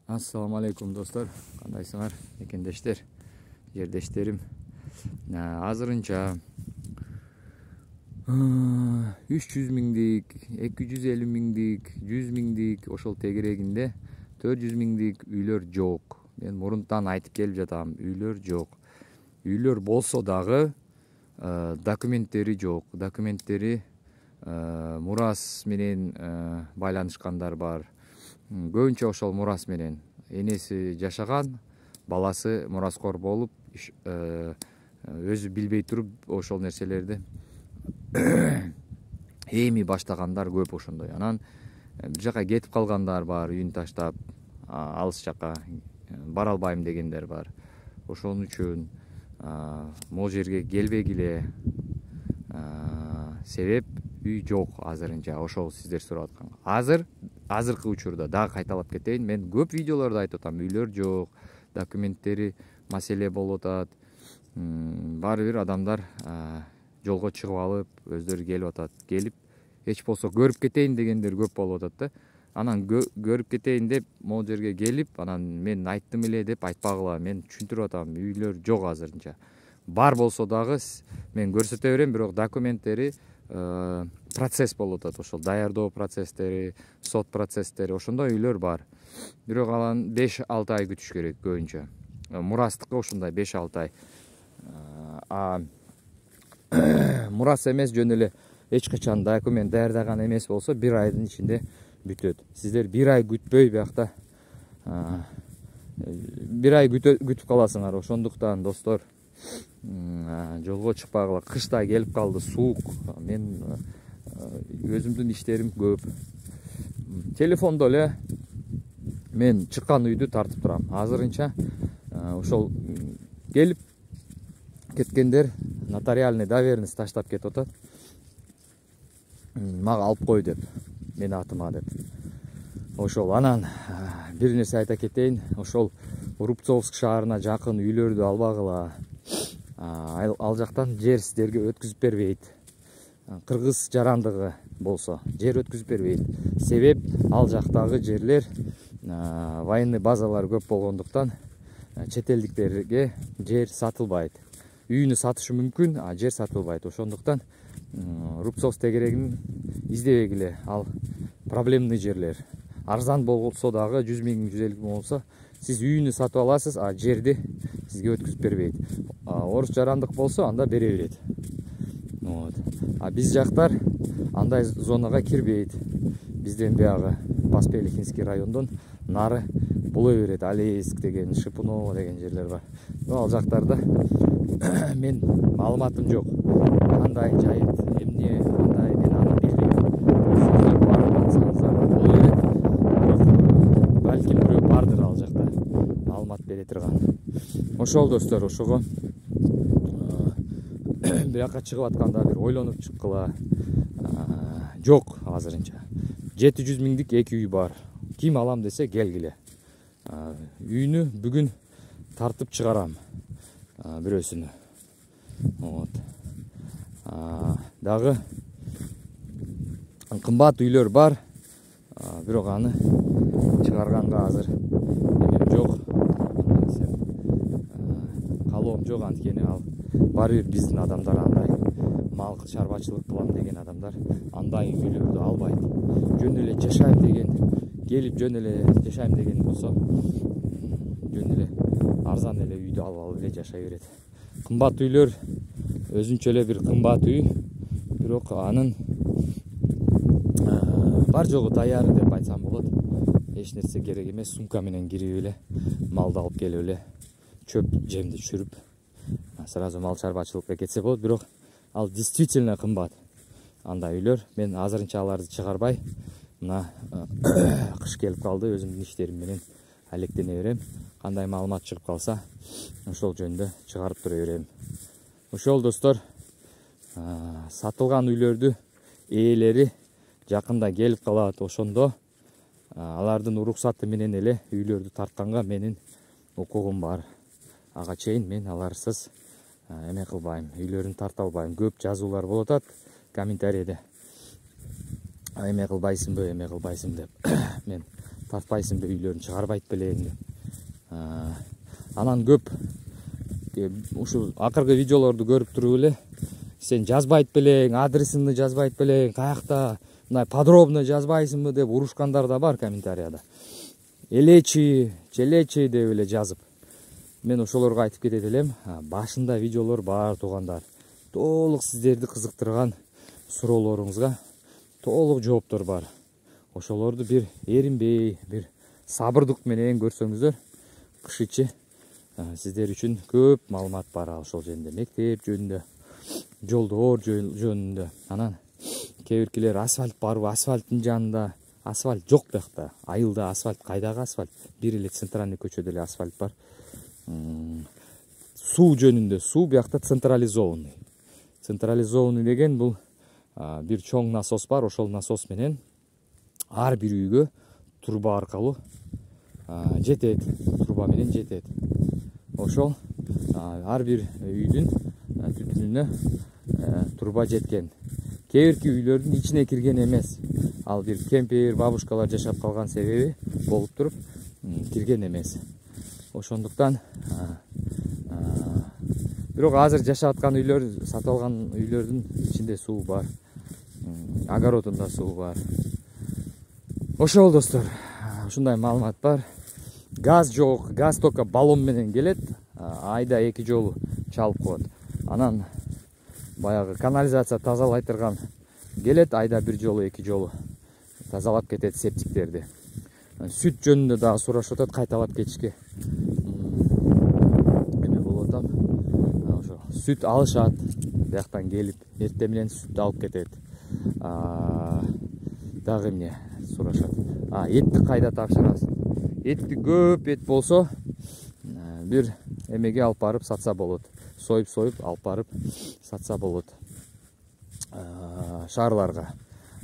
Assalamu alaikum dostlar. Kandayсыңар, ekendештер, жердештерим. Азырынча 300 миңдик, 250 миңдик, 100 миңдик ошол тегерегинде 400 миңдик үйлөр жок. Мен мурунтан айтып келип жатам, үйлөр жок. Үйлөр болсо дагы документтери жок. Документтери мурас менен байланышкандар бар. Көбүнчө ошол мурас менен энеси жашаган, баласы мураскор болуп, өзү билбей туруп ошол нерселерди эми баштагандар көп ошондой. Анан бир жака кетип калгандар бар, үйүн таштап, алыс жака бара албайм дегендер бар. Ошон үчүн могу жерге келбегиле. Себеп үй жок азырынча, ошол сиздер сурап аткан. Азыркы учурда дагы кайталап кетейин, мен көп видеолордо айтып атам, үйлөр жок, документтери маселе болуп атат. Баары бир адамдар жолго чыгып алып, өздөрү келип атат. Келип, эч болсо көрүп кетейин дегендер көп болуп атат да. Анан көрүп кетейин деп могу жерге келип, анан мен айттым эле деп айтпагыла. Мен түшүндүрүп атам, үйлөр жок азырынча. Бар болсо дагы мен көрсөтө берем, бирок документтери процесс болуп атат. Ошол даярдоо процесстери, сот процесстери, ошондой үйлөр бар. Бирок алан 5-6 ай күтүш керек көбүнчө. Мурастыкы ошондой 5-6 ай. Мурас эмес, жөн эле эч качан документ даярдаган эмес болсо 1 айдын ичинде бүтөт. Сиздер 1 ай күтпөй биякта 1 ай күтүп каласыңар. Ошондуктан достор, жолго чыкпагыла. Кыш да келип калды, суук. Мен өзүмдүн иштерим көп. Телефондо эле мен чыккан үйдү тартып турам. Азырынча ошол келип кеткендер нотариальный доверенность таштап кетип атат. Мага алып кой деп, мен атыма деп. Ошол анан бир нерсе айта кетейин. Ошол Рубцовск шаарына жакын үйлөрдү албагыла. Ал жактан жер сиздерге өткүзүп бербейт. Кыргыз жарандыгы болсо жер өткүзүп бербейт. Себеп ал жактагы жерлер военный базалар көп болгондуктан чет элдиктерге жер сатылбайт. Үйүнү сатышы мүмкүн, а жер сатылбайт. Ошондуктан Рубцовск тегерегин издебегиле. Ал проблемный жерлер. Арзан болсо дагы 100 миң, 150 миң болсо сиз үйүнү сатып аласыз, а жерди сизге өткүзүп бербейт. Орус жарандык болсо анда бере берет. А биз жактар андай зонага кирбейт. Бизден биягы Поспелихинский райондон нары боло берет. Алейск деген, Шипуново деген жерлер бар. Ал жактарда мен маалыматым жок. Кандай жайыт, эмне, кандай, мен аны билбейм. Сиздер барып атсаңыздар боло берет. Балким бирөө бардыр ал жакта. Маалымат бере турган. Ошол достор, ошого бияка чыгып атканда бир ойлонуп чыккыла. Жок азырынча. 700 миңдик 2 үй бар. Ким алам десе келгиле. Үйүнү бүгүн тартып чыгарам. Бирөөсүнү. Дагы кымбат үйлөр бар. Бирок аны чыгарганга азыр эмем жок. Калоом жок, анткени ал баары бир биздин адамдар андай мал чарбачылык кылам деген адамдар андай үйлөрдү албайт. Жөн эле жашайм деген, келип жөн эле жашайм деген болсо, жөн эле арзан эле үйдү алып эле жашай берет. Кымбат үйлөр өзүнчө эле бир кымбат үй, бирок анын бар жогу даяры деп айтсам болот. Эч нерсе керек эмес, сумка менен кирип эле малды алып келип эле чөп жемди түшүрүп сразу мал чарбачылыкка кетсе болот. Бирок ал действительно кымбат андай үйлөр. Мен азырынча аларды чыгарбай, мына кыш келип калды, өзүмдүн иштерим менен алектене берем. Кандай маалымат чыгып калса, ошол жөнүндө чыгарып тура берем. Ошол достор, сатылган үйлөрдү ээлери жакында келип калат. Ошондо алардын уруксаты менен эле үйлөрдү тартканга менин укугум бар. Ага чейин мен аларсыз эме кылбайм, үйлөрүн тарта албайм. Көп жазуулар болуп атат комментарийде. Эме кылбайсыңбы деп. Мен тартпайсыңбы үйлөрүн чыгарбайт белең деп. Анан көп ушул акыркы видеолорду көрүп туруп эле сен жазбайт белең, адресиңди жазбайт белең, каякта мындай подробно жазбайсыңбы деп урушкандар да бар комментарияда. Элечи, челечи деп эле жазып. Мен ошолорго айтып кетет элем, башында видеолор бар туугандар. Толук сиздерди кызыктырган суроолоруңузга толук жооптор бар. Ошолорду бир эринбей, бир сабырдык менен көрсөңүздөр, кыш ичи сиздер үчүн көп маалымат бар ошол жөнүндө, мектеп жөнүндө, жолдор жөнүндө. Анан кээ биркилер асфальт барбы, асфальттын жанында асфальт жок биякта. Айылда асфальт, кайдагы асфальт? Бир эле центральный көчөдө эле асфальт бар. Суу жөнүндө, суу биякта централизованный. Централизованный деген бул бир чоң насос бар, ошол насос менен ар бир үйгө труба аркылуу жетет, труба менен жетет. Ошол ар бир үйдүн түтүнүнө труба жеткен. Кээ бирки үйлөрдүн ичине кирген эмес. Ал бир кемпир, бабушкалар жашап калган себеби болуп туруп кирген эмес. Ошондуктан бирок азыр жашап аткан үйлөр, сатып алган үйлөрдүн ичинде суу бар. Огородунда суу бар. Ошол достор, ушундай маалымат бар. Газ жок, газ только баллон менен келет, айда 2 жолу чалып коет. Анан баягы канализация тазалай турган келет, айда 1 жолу 2 жолу тазалап кетет септиктерди. Сүт жөнүндө дагы сурашып атат, кайталап кетишке эме болуп атам. Ошо сүт алышат, бияктан келип, эртең менен сүт алып кетет. Дагы эмне сурашат? Этти кайда тапшырасыз? Этти көп эт болсо бир эмеге алып барып сатса болот. Союп алып барып сатса болот. Шаарларга.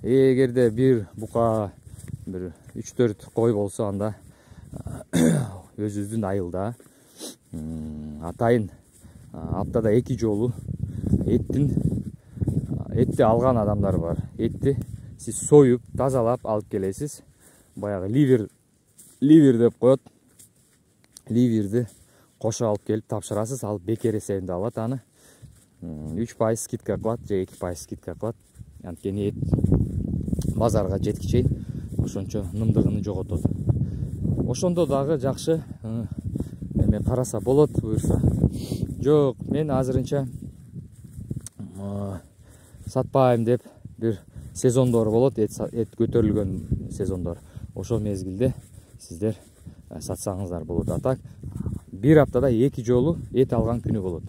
Эгерде бир бука, бир 3-4 кой болсо, анда өзүбүздүн айылда атайын аптада 2 жолу этти алган адамдар бар. Этти сиз союп, тазалап алып келесиз. Баягы ливер деп коет. Ливерди кошо алып келип тапшырасыз, ал бекер эсебинде алат аны. 3% скидка кылат же 2% скидка кылат. Анткени эт базарга жеткичейин ошончо нымдыгын жоготот. Ошондо дагы жакшы эме караса болот, буюрса. Жок, мен азырынча сатпайм деп бир сезондор болот, эт көтөрүлгөн сезондор. Ошол мезгилде сиздер сатсаңыздар болот. Атак бир аптада 2 жолу эт алган күнү болот.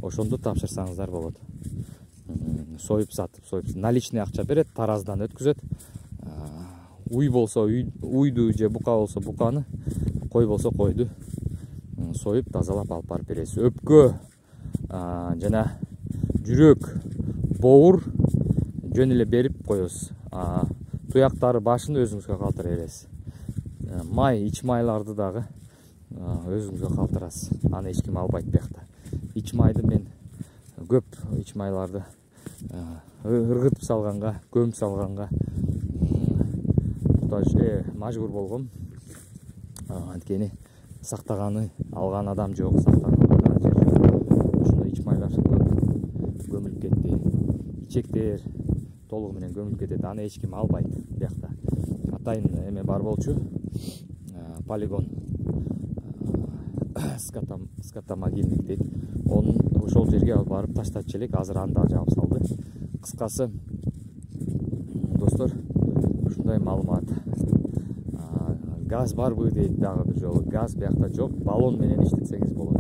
Ошондо тапшырсаңыздар болот. Союп сатып, наличный акча берет, тараздан өткүзөт. Уй болсо уйду же бука болсо буканы, кой болсо койду союп тазалап алып барып бересиз. Өпкө жана жүрөк, боор жөн эле берип коесуз. Туяктары башын өзүңүзгө калтыра бересиз. Май, ич майларды дагы өзүңүзгө калтырасыз. Аны эч ким албайт биякта. Ич майды мен көп ич майларды ыргытып салганга, көмүп салганга мажбур болгом. Анткени сактаганы алган адам жок, сактаган жер жок. Ошондо ич майлар көп көмүлүп кетти. Ичектер толугу менен көмүлүп кетет. Аны эч ким албайт биякта. Атайын эме бар болчу. Полигон скотомогильник дейт. Онун ошол жерге алып барып таштачу элек. Азыр аны да жаап салды. Кыскасы достор, ушундай маалымат. Газ барбы дейт дагы бир жолу. Газ биякта жок. Баллон менен иштетсеңиз болот.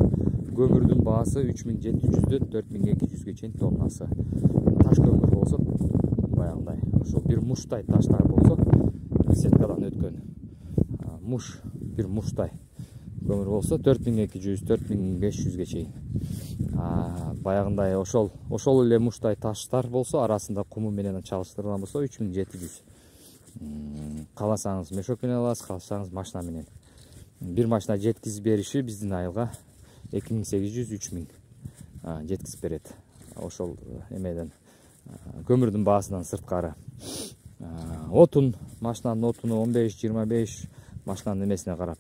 Көмүрдүн баасы 3700дөн 4200ге чейин тоннасы. Таш көмүр болсо баягындай, ошол бир муштай таштар болсо, сеткадан өткөн муш, бир муштай көмүр болсо 4200-4500ге чейин. Баягындай ошол эле муштай таштар болсо, арасында куму менен чалыштырылган болсо 3700. Кааласаңыз мешок менен аласыз, кааласаңыз машина менен. Бир машина жеткизип бериши биздин айылга 2800-3000 жеткизип берет. Ошол эмеден көмүрдүн баасынан сырткары. Отун, машинанын отуну 15-25 машинанын эмесине карап.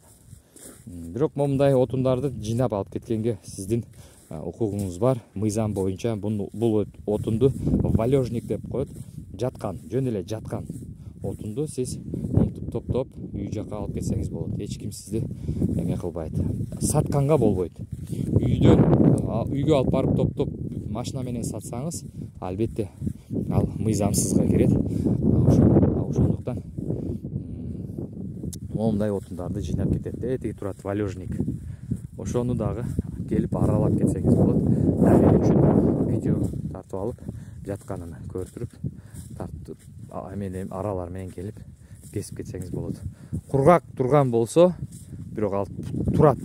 Бирок момундай отундарды жыйнап алып кеткенге сиздин укугуңуз бар. Мыйзам боюнча бул отунду валежник деп коет. Жаткан, жөн эле жаткан отунду сиз мынтип топтоп үй жака алып кетсеңиз болот. Эч ким сизди эме кылбайт. Сатканга болбойт. Үйгө алып барып топтоп машина менен сатсаңыз, албетте ал мыйзамсызга кирет. Ошондуктан момундай отундарды жыйнап кетет. Тиги турат валежник. Ошону дагы келип аралап кетсеңиз болот. Далил үчүн видео тартып алып, жатканын көрдүрүп, тартып аралар менен келип кесип кетсеңиз болот. Кургак турган болсо, бирок ал турат.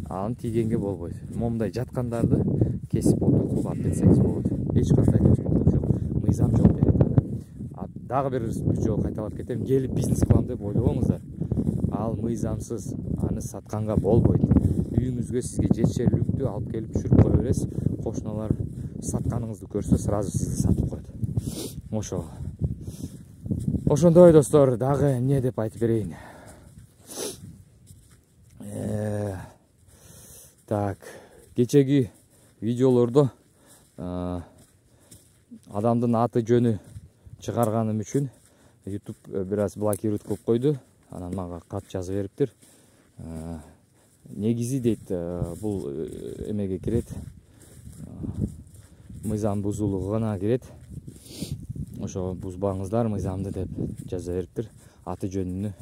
Аны тийгенге болбойт. Момундай жаткандарды кесип отуруп алып кетсеңиз болот. Эч кандай тоскоолдук жок. Мыйзам жол берет. Дагы бир жолу кайталап кетем. Келип бизнес кылам деп ойлобоңуздар. Ал мыйзамсыз. Аны сатканга болбойт. Үйүңүзгө сизге жетишерликтүү алып келип түшүрүп кое бересиз. Кошуналар сатканыңызды көрсө, сразу сизди сатып коет. Ошондой достор, дагы эмне деп айтып берейин. Так, кечеги видеолордо адамдын аты жөнү чыгарганым үчүн YouTube бир аз блокировать кылып койду. Анан мага кат жазып бериптир. Негизи дейт, бул эмеге кирет. Мыйзам бузуулугу гана кирет. Ошо бузбаңыздар мыйзамды деп жаза бериптир. Аты жөнүнү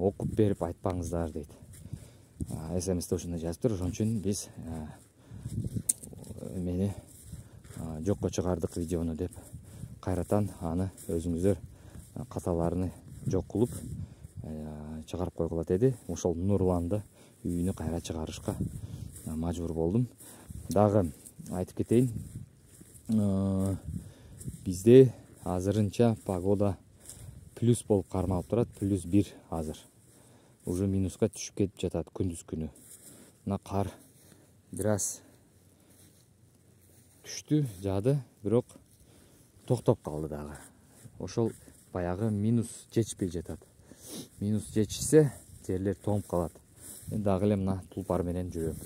окуп берип айтпаңыздар дейт. СМС'те ошондой жазыптыр. Ошон үчүн биз мени жокко чыгардык видеону деп кайратан аны өзүңүздөр каталарыны жок кылып чыгарып койгула деди. Ошол Нурланды үйүнө кайра чыгарышка мажбур болдум. Дагы айтып кетейин. Бизде азырынча погода плюс болуп кармалып турат. +1 азыр. Уже минуска түшүп кетип жатат күндүз күнү. Мына кар бир аз түштү, жады, бирок токтоп калды дагы. Ошол баягы минус жетишпей жатат. Минус жетишсе, жерлер тоңуп калат. Мен дагы эле мына тулпар менен жүрөм.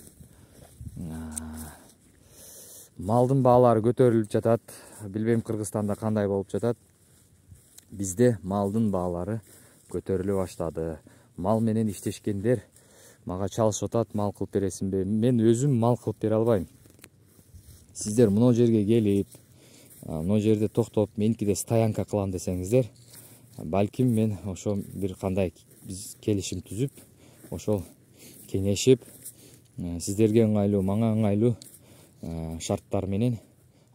Малдын баалары көтөрүлүп жатат. Билбейм Кыргызстанда кандай болуп жатат. Бизде малдын баалары көтөрүлө баштады. Мал менен иштешкендер мага чалышып атат, мал кылып бересиңби? Мен өзүм мал кылып бере албайм. Сиздер мына жерге келип, мына жерде токтоп, меникиде стоянка кылам десеңиздер, балким мен ошо бир кандай биз келишим түзүп, ошол кеңешип, сиздерге ыңгайлуу, мага ыңгайлуу шарттар менен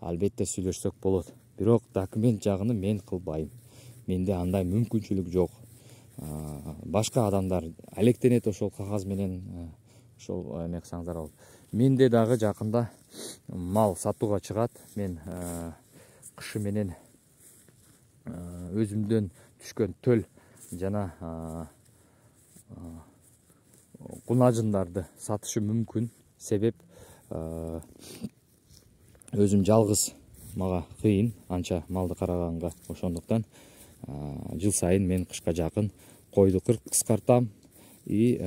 албетте сүйлөшсөк болот. Бирок документ жагын мен кылбайм. Менде андай мүмкүнчүлүк жок. Башка адамдар алектенет ошол кагаз менен, ошол эме кылсаңыздар болот. Менде дагы жакында мал сатууга чыгат. Мен кышы менен өзүмдөн түшкөн төл жана кунажындарды сатышым мүмкүн. Себеп өзүм жалгыз, мага кыйын анча малды караганга. Ошондуктан жыл сайын мен кышка жакын койду кыскартам и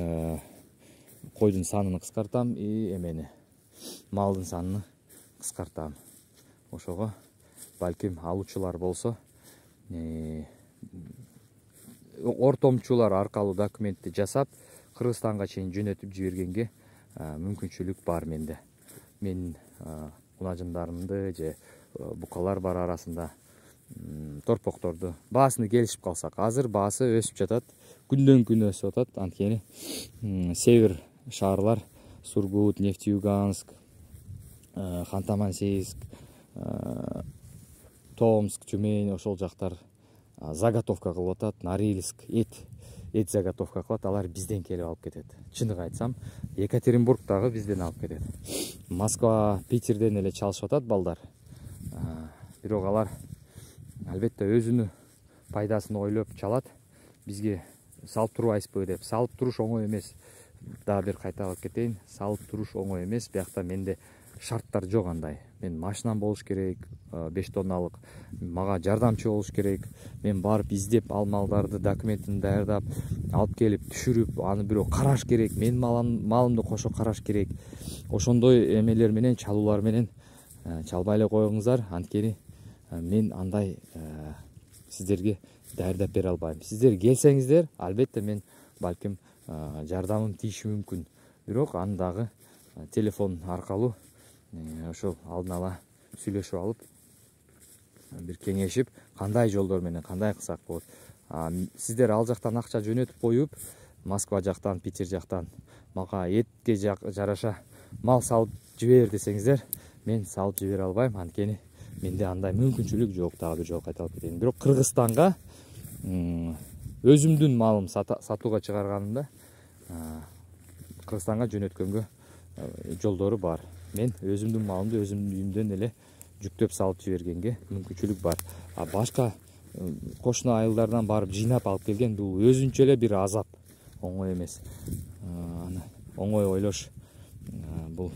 койдун санын кыскартам и эмени малдын санын кыскартам. Ошого балким алуучулар болсо, ортомчулар аркылуу документти жасап, Кыргызстанга чейин жөнөтүп жибергенге мүмкүнчүлүк бар менде. Мен кунажындарымды же букалар бар арасында торпокторду баасыны келишип калсак, азыр баасы өсүп жатат, күндөн күн өсүп атат. Анткени север шаарлар, Сургут, Нефтеюганск, Ханты-Мансийск, Томск, Тюмень, ошол жактар заготовка кылып атат. Норильск эт заготовка кылат, алар бизден келип алып кетет. Чындык айтсам, Екатеринбург дагы бизден алып кетет. Москва, Питерден эле чалышып атат балдар. Бирок алар албетте өзүнүн пайдасын ойлоп чалат. Бизге салып турбайсызбы деп. Салып туруш оңой эмес. Дагы бир кайталап кетейин. Салып туруш оңой эмес. Биякта менде шарттар жок андай. мен машинам болуш керек, 5 тонналык, мага жардамчы болуш керек. Мен барып издеп ал малдарды документин даярдап алып келип түшүрүп, аны бирөө караш керек, менин малымды кошо караш керек. Ошондой эмелер менен, чалуулар менен чалбай эле коюңуздар, анткени мен андай сиздерге даярдап бере албайм. Сиздер келсеңиздер, албетте мен балким жардамым тийиши мүмкүн. Бирок аны дагы телефон аркылуу ошол алдын ала сүйлөшүп алып, бир кеңешип, кандай жолдор менен кандай кылсак болот. Сиздер ал жактан акча жөнөтүп коюп, Москва жактан, Питер жактан мага этке жараша мал салып жибер десеңиздер, мен салып жибере албайм, анткени менде андай мүмкүнчүлүк жок. Дагы бир жолу кайталап кетейин. Бирок Кыргызстанга өзүмдүн малым сатууга чыгарганымда Кыргызстанга жөнөткөнгө жолдору бар. Мен өзүмдүн малымды өзүмдүн үйүмдөн эле жүктөп салып жибергенге мүмкүнчүлүк бар. Башка кошуна айылдардан барып жыйнап алып келген бул өзүнчө эле бир азап, оңой эмес. Аны оңой ойлош, бул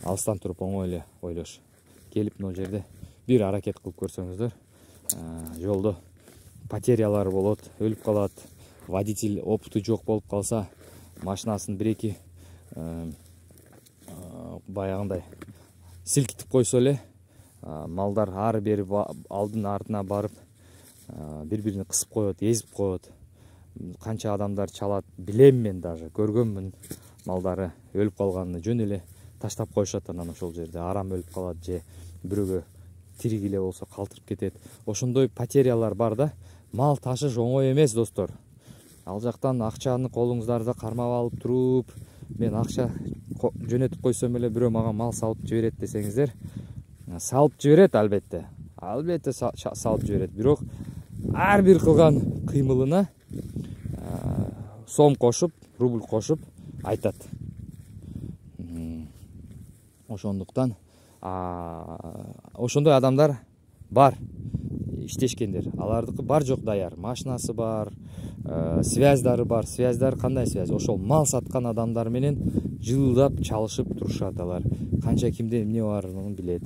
алыстан туруп оңой эле ойлош. Келип мына жерде бир аракет кылып көрсөңүздөр, жолдо потерялар болот, өлүп калат, водитель опыту жок болуп калса, машинасын 1-2 баягындай силкитип койсо эле, малдар ары бери алдын артына барып бири-бирин кысып коет, эзип коет. Канча адамдар чалат билем, мен даже көргөнмүн. Малдары өлүп калганын жөн эле таштап коюшат, анан ошол жерде арам өлүп калат же бирөөгө тирик эле болсо калтырып кетет. Ошондой потерялар бар да. Мал ташыш оңой эмес, достор. Ал жактан акчаны колуңуздарда кармап алып туруп, мен акча жөнөтүп койсом эле бирөө мага мал салып жиберет десеңиздер, салып жиберет, албетте. Албетте салып жиберет. Бирок ар бир кылган кыймылына сом кошуп, рубль кошуп айтат. Ошондуктан ошондой адамдар бар, иштешкендер. Алардыкы бар жок даяр. Машинасы бар, связьдары бар. Связьдар кандай связь? Ошол мал саткан адамдар менен жылдап чалышып турушат алар. Канча кимде эмне барын билет.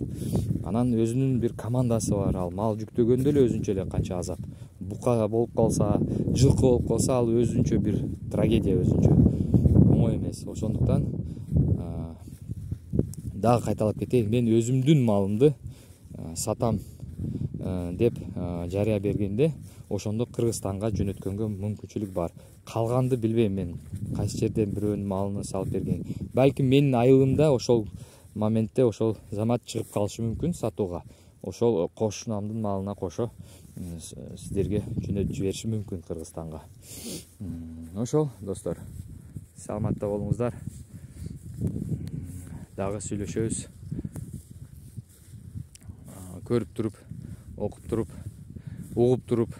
Анан өзүнүн бир командасы бар. Ал мал жүктөгөндө эле өзүнчө эле канча азап. Бука болуп калса, жылкы болуп калса, ал өзүнчө бир трагедия, өзүнчө оңой эмес. Ошондуктан дагы кайталап кетейин, мен өзүмдүн малымды сатам деп жарыя бергенде, ошондо Кыргызстанга жөнөткөнгө мүмкүнчүлүк бар. Калганды билбейм, мен кайсы жерден бирөөнүн малын салып берген. Балким менин айылымда ошол моментте ошол замат чыгып калышы мүмкүн сатууга. Ошол кошунамдын малына кошо сиздерге жөнөтүп жибериши мүмкүн Кыргызстанга. Ошол, достор, саламатта болуңуздар. Дагы сүйлөшөбүз. Көрүп туруп, окуп туруп, угуп туруп,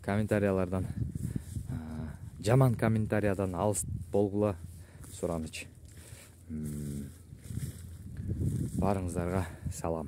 комментариялардан, жаман комментариядан алыс болгула сураныч. Барыңыздарга салам.